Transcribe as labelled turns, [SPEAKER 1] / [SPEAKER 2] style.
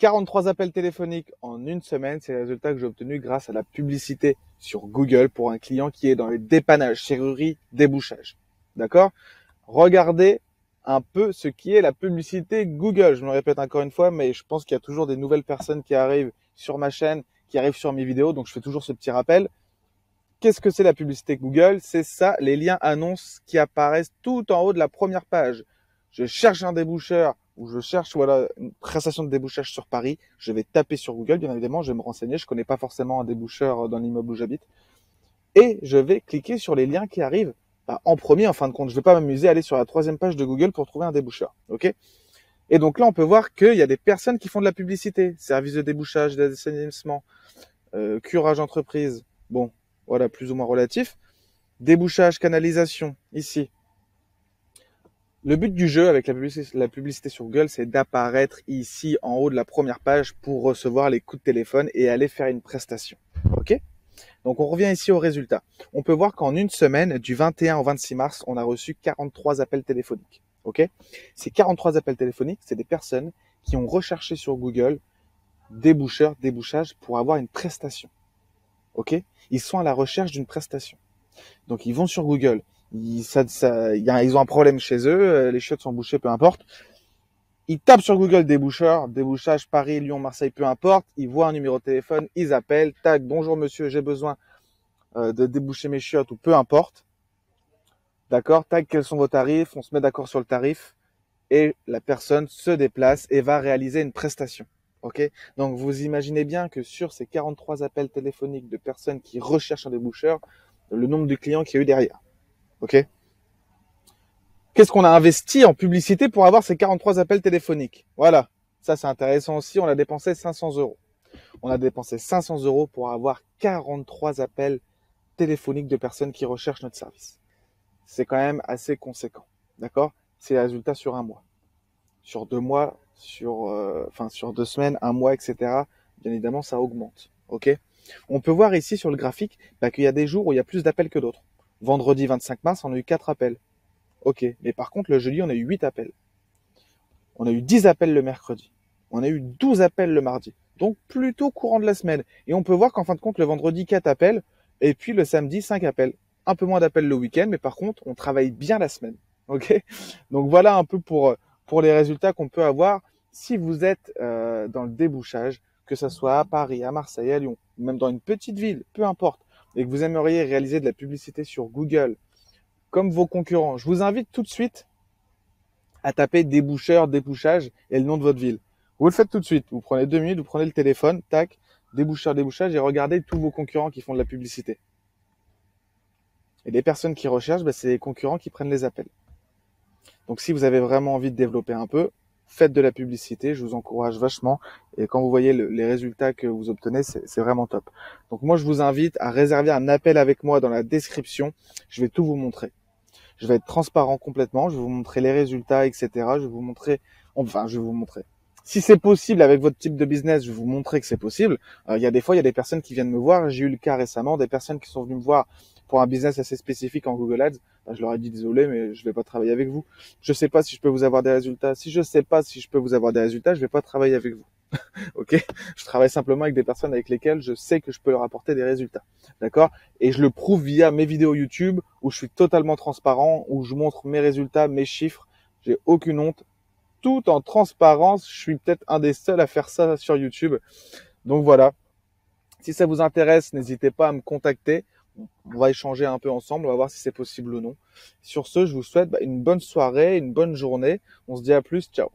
[SPEAKER 1] 43 appels téléphoniques en une semaine, c'est le résultat que j'ai obtenu grâce à la publicité sur Google pour un client qui est dans le dépannage, serrurerie, débouchage. D'accord? Regardez un peu ce qui est la publicité Google. Je me répète encore une fois, mais je pense qu'il y a toujours des nouvelles personnes qui arrivent sur ma chaîne, qui arrivent sur mes vidéos, donc je fais toujours ce petit rappel. Qu'est-ce que c'est la publicité Google? C'est ça, les liens annonces qui apparaissent tout en haut de la première page. Je cherche un déboucheur ou je cherche une prestation de débouchage sur Paris. Je vais taper sur Google, bien évidemment, je vais me renseigner. Je connais pas forcément un déboucheur dans l'immeuble où j'habite. Et je vais cliquer sur les liens qui arrivent en premier, en fin de compte. Je ne vais pas m'amuser à aller sur la 3e page de Google pour trouver un déboucheur. Ok? Et donc là, on peut voir qu'il y a des personnes qui font de la publicité. Service de débouchage, d'assainissement, curage entreprise. Bon, voilà, plus ou moins relatif. Débouchage, canalisation, ici. Le but du jeu avec la publicité sur Google, c'est d'apparaître ici en haut de la première page pour recevoir les coups de téléphone et aller faire une prestation. Ok? Donc on revient ici au résultat. On peut voir qu'en une semaine, du 21 au 26 mars, on a reçu 43 appels téléphoniques. Ok? Ces 43 appels téléphoniques, c'est des personnes qui ont recherché sur Google débouchage pour avoir une prestation. Ok? Ils sont à la recherche d'une prestation. Donc ils vont sur Google. Ils ont un problème chez eux, les chiottes sont bouchées, peu importe. Ils tapent sur Google débouchage Paris, Lyon, Marseille, peu importe. Ils voient un numéro de téléphone, ils appellent, tac, bonjour monsieur, j'ai besoin de déboucher mes chiottes ou peu importe. D'accord, tac, quels sont vos tarifs? On se met d'accord sur le tarif et la personne se déplace et va réaliser une prestation. Ok? Donc vous imaginez bien que sur ces 43 appels téléphoniques de personnes qui recherchent un déboucheur, le nombre de clients qu'il y a eu derrière. Ok? Qu'est-ce qu'on a investi en publicité pour avoir ces 43 appels téléphoniques? Voilà. Ça, c'est intéressant aussi. On a dépensé 500 €. On a dépensé 500 € pour avoir 43 appels téléphoniques de personnes qui recherchent notre service. C'est quand même assez conséquent. D'accord? C'est les résultats sur un mois. Sur 2 mois, sur 2 semaines, un mois, etc. Bien évidemment, ça augmente. Ok? On peut voir ici sur le graphique qu'il y a des jours où il y a plus d'appels que d'autres. Vendredi 25 mars, on a eu 4 appels. Ok, mais par contre, le jeudi, on a eu 8 appels. On a eu 10 appels le mercredi. On a eu 12 appels le mardi. Donc, plutôt courant de la semaine. Et on peut voir qu'en fin de compte, le vendredi, 4 appels. Et puis, le samedi, 5 appels. Un peu moins d'appels le week-end, mais par contre, on travaille bien la semaine. Ok? Donc, voilà un peu pour les résultats qu'on peut avoir si vous êtes dans le débouchage, que ce soit à Paris, à Marseille, à Lyon, ou même dans une petite ville, peu importe, et que vous aimeriez réaliser de la publicité sur Google, comme vos concurrents. Je vous invite tout de suite à taper débouchage et le nom de votre ville. Vous le faites tout de suite. Vous prenez 2 minutes, vous prenez le téléphone, tac, débouchage et regardez tous vos concurrents qui font de la publicité. Et les personnes qui recherchent, c'est les concurrents qui prennent les appels. Donc si vous avez vraiment envie de développer un peu, faites de la publicité, je vous encourage vachement. Et quand vous voyez les résultats que vous obtenez, c'est vraiment top. Donc moi, je vous invite à réserver un appel avec moi dans la description. Je vais tout vous montrer. Je vais être transparent complètement. Je vais vous montrer les résultats, etc. Je vais vous montrer, Si c'est possible avec votre type de business, je vais vous montrer que c'est possible. Il y a des personnes qui viennent me voir. J'ai eu le cas récemment, des personnes qui sont venues me voir pour un business assez spécifique en Google Ads. Je leur ai dit désolé, mais je vais pas travailler avec vous. Je sais pas si je peux vous avoir des résultats. Si je sais pas si je peux vous avoir des résultats, je vais pas travailler avec vous. Ok? Je travaille simplement avec des personnes avec lesquelles je sais que je peux leur apporter des résultats. D'accord? Et je le prouve via mes vidéos YouTube où je suis totalement transparent, où je montre mes résultats, mes chiffres. J'ai aucune honte. Tout en transparence. Je suis peut-être un des seuls à faire ça sur YouTube. Donc voilà. Si ça vous intéresse, n'hésitez pas à me contacter. On va échanger un peu ensemble. On va voir si c'est possible ou non. Sur ce, je vous souhaite une bonne soirée, une bonne journée. On se dit à plus. Ciao.